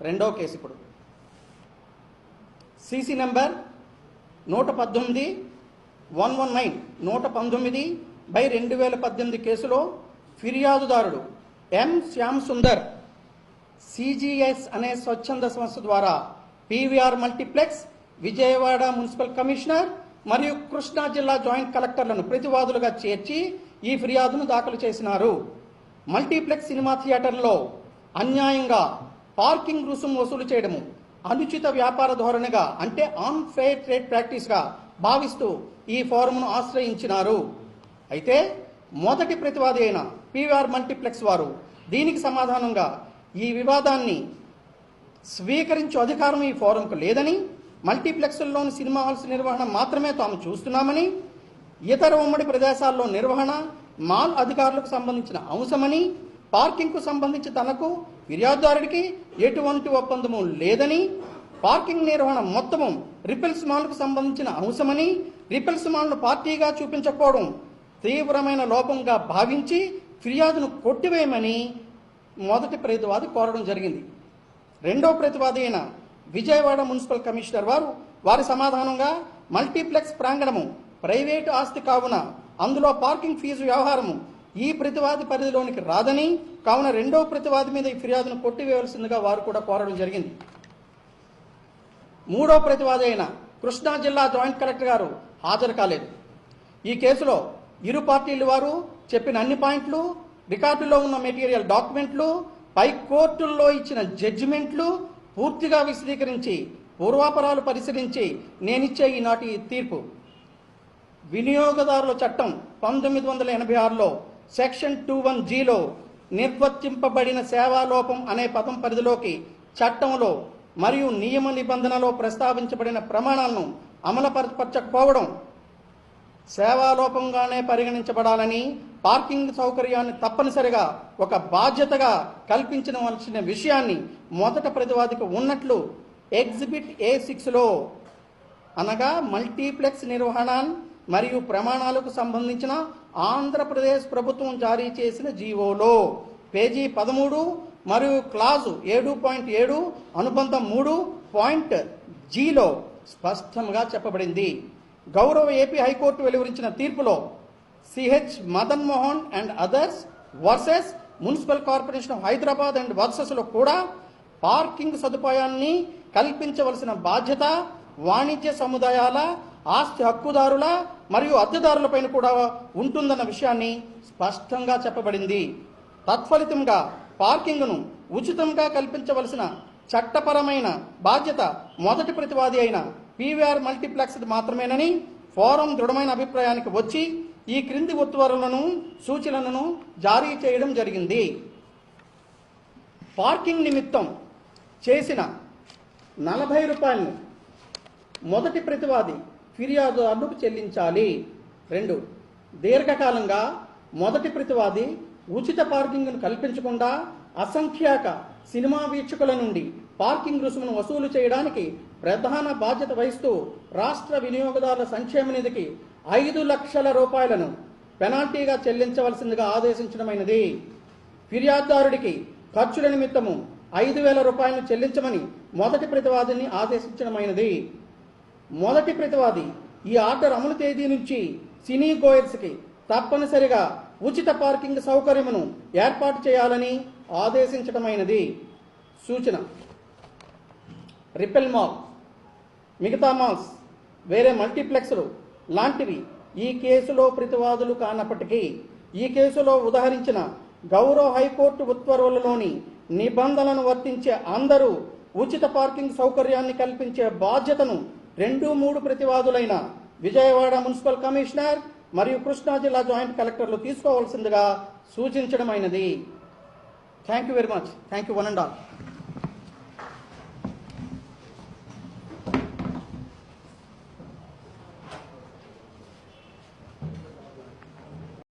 రెండో కేసు ఇప్పుడు CC number 119/2018 కేసులో ఫిర్యాదుదారుడు ఎం శ్యామ్ సుందర్ సిజిఎస్ అనే స్వచ్ఛంద సంస్థ ద్వారా PVR multiplex, Vijayawada municipal commissioner మరియు కృష్ణా జిల్లా జాయింట్ కలెక్టర్లను ప్రతివాదులుగా చేర్చి ఈ ఫిర్యాదును దాఖలు చేసినారు. మల్టీప్లెక్స్ సినిమా థియేటర్లో అన్యాయంగా పార్కింగ్ రుసుము వసూలు చేయడము అనుచిత వ్యాపార ధోరణిగా, అంటే ఆన్ ఫెయిర్ ట్రేడ్ ప్రాక్టీస్గా భావిస్తూ ఈ ఫోరంను ఆశ్రయించినారు. అయితే మొదటి ప్రతివాది అయిన పీవీఆర్ మల్టీప్లెక్స్ వారు దీనికి సమాధానంగా ఈ వివాదాన్ని స్వీకరించే అధికారం ఈ ఫోరంకు లేదని, మల్టీప్లెక్స్లోని సినిమా హాల్స్ నిర్వహణ మాత్రమే తాము చూస్తున్నామని, ఇతర ఉమ్మడి ప్రదేశాల్లో నిర్వహణ మాల్ అధికారులకు సంబంధించిన అంశమని, పార్కింగ్కు సంబంధించి తనకు ఫిర్యాదుదారుడికి ఎటువంటి ఒప్పందము లేదని, పార్కింగ్ నిర్వహణ మొత్తము రిపెల్స్ మాల్కు సంబంధించిన అంశమని, రిపెల్స్ మాల్ను పార్టీగా చూపించకపోవడం తీవ్రమైన లోపంగా భావించి ఫిర్యాదును కొట్టివేయమని మొదటి ప్రతివాది కోరడం జరిగింది. రెండో ప్రతివాది అయిన విజయవాడ మున్సిపల్ కమిషనర్ వారి సమాధానంగా మల్టీప్లెక్స్ ప్రాంగణము ప్రైవేటు ఆస్తి కావున అందులో పార్కింగ్ ఫీజు వ్యవహారము ఈ ప్రతివాది పరిధిలోనికి రాదని, కావున రెండో ప్రతివాది మీద ఈ ఫిర్యాదును కొట్టివేయవలసిందిగా వారు కూడా కోరడం జరిగింది. మూడో ప్రతివాది అయిన కృష్ణా జిల్లా జాయింట్ కలెక్టర్ గారు హాజరు కాలేదు. ఈ కేసులో ఇరు పార్టీల వారు చెప్పిన అన్ని పాయింట్లు, రికార్డులో ఉన్న మెటీరియల్ డాక్యుమెంట్లు, పై కోర్టుల్లో ఇచ్చిన జడ్జిమెంట్లు పూర్తిగా విశదీకరించి పూర్వాపరాలు పరిశీలించి నేనిచ్చే ఈనాటి తీర్పు వినియోగదారుల చట్టం 1986లో సెక్షన్ 21Gలో నిర్వర్తింపబడిన సేవాలోపం అనే పదం పరిధిలోకి చట్టంలో మరియు నియమ నిబంధనలో ప్రస్తావించబడిన ప్రమాణాలను అమలుపరచకపోవడం సేవాలోపంగానే పరిగణించబడాలని, పార్కింగ్ సౌకర్యాన్ని తప్పనిసరిగా ఒక బాధ్యతగా కల్పించవలసిన విషయాన్ని మొదట ప్రతివాదికి ఉన్నట్లు ఎగ్జిబిట్ A6లో అనగా మల్టీప్లెక్స్ నిర్వహణ మరియు ప్రమాణాలకు సంబంధించిన ఆంధ్రప్రదేశ్ ప్రభుత్వం జారీ చేసిన జీవోలో పేజీ 13 మరియు క్లాజు 7.7 అనుబంధం 3.Gలో స్పష్టంగా చెప్పబడింది. గౌరవ ఏపీ హైకోర్టు వెలువరించిన తీర్పులో CH Madan Mohan and others versus municipal corporation of Hyderabad and వర్సెస్లో కూడా పార్కింగ్ సదుపాయాన్ని కల్పించవలసిన బాధ్యత వాణిజ్య సముదాయాల, ఆస్తి హక్కుదారుల మరియు అద్దెదారులపైన కూడా ఉంటుందన్న విషయాన్ని స్పష్టంగా చెప్పబడింది. తత్ఫలితంగా పార్కింగ్ను ఉచితంగా కల్పించవలసిన చట్టపరమైన బాధ్యత మొదటి ప్రతివాది అయిన పీవీఆర్ మల్టీప్లెక్స్ మాత్రమేనని ఫోరం దృఢమైన అభిప్రాయానికి వచ్చి ఈ క్రింది ఉత్తర్వులను, సూచనలను జారీ చేయడం జరిగింది. పార్కింగ్ నిమిత్తం చేసిన 40 రూపాయలను మొదటి ప్రతివాది ఫిర్యాదుదారులకు చెల్లించాలి. 2. దీర్ఘకాలంగా మొదటి ప్రతివాది ఉచిత పార్కింగ్ను కల్పించకుండా అసంఖ్యాక సినిమా వీక్షకుల నుండి పార్కింగ్ రుసుమును వసూలు చేయడానికి ప్రధాన బాధ్యత వహిస్తూ రాష్ట్ర వినియోగదారుల సంక్షేమ నిధికి 5 లక్షల రూపాయలను పెనాల్టీగా చెల్లించవలసిందిగా ఆదేశించడమైనది. ఫిర్యాదుదారుడికి ఖర్చుల నిమిత్తము 5,000 రూపాయలను చెల్లించమని మొదటి ప్రతివాదిని ఆదేశించడమైనది. మొదటి ప్రతివాది ఈ ఆర్డర్ అమలు తేదీ నుంచి సినీ గోయర్స్కి తప్పనిసరిగా ఉచిత పార్కింగ్ సౌకర్యమును ఏర్పాటు చేయాలని ఆదేశించడమైనది. సూచన: రిపెల్ మాల్, మిగతా మాల్స్, వేరే మల్టీప్లెక్స్లు లాంటివి ఈ కేసులో ప్రతివాదులు కానప్పటికీ ఈ కేసులో ఉదహరించిన గౌరవ హైకోర్టు ఉత్తర్వులలోని నిబంధనలను వర్తించే అందరూ ఉచిత పార్కింగ్ సౌకర్యాన్ని కల్పించే బాధ్యతను 2-3 ప్రతివాదులైన విజయవాడ మున్సిపల్ కమిషనర్ మరియు కృష్ణా జిల్లా జాయింట్ కలెక్టర్లు తీసుకోవాల్సిందిగా సూచించడమైనది. Thank you very much. Thank you one and all.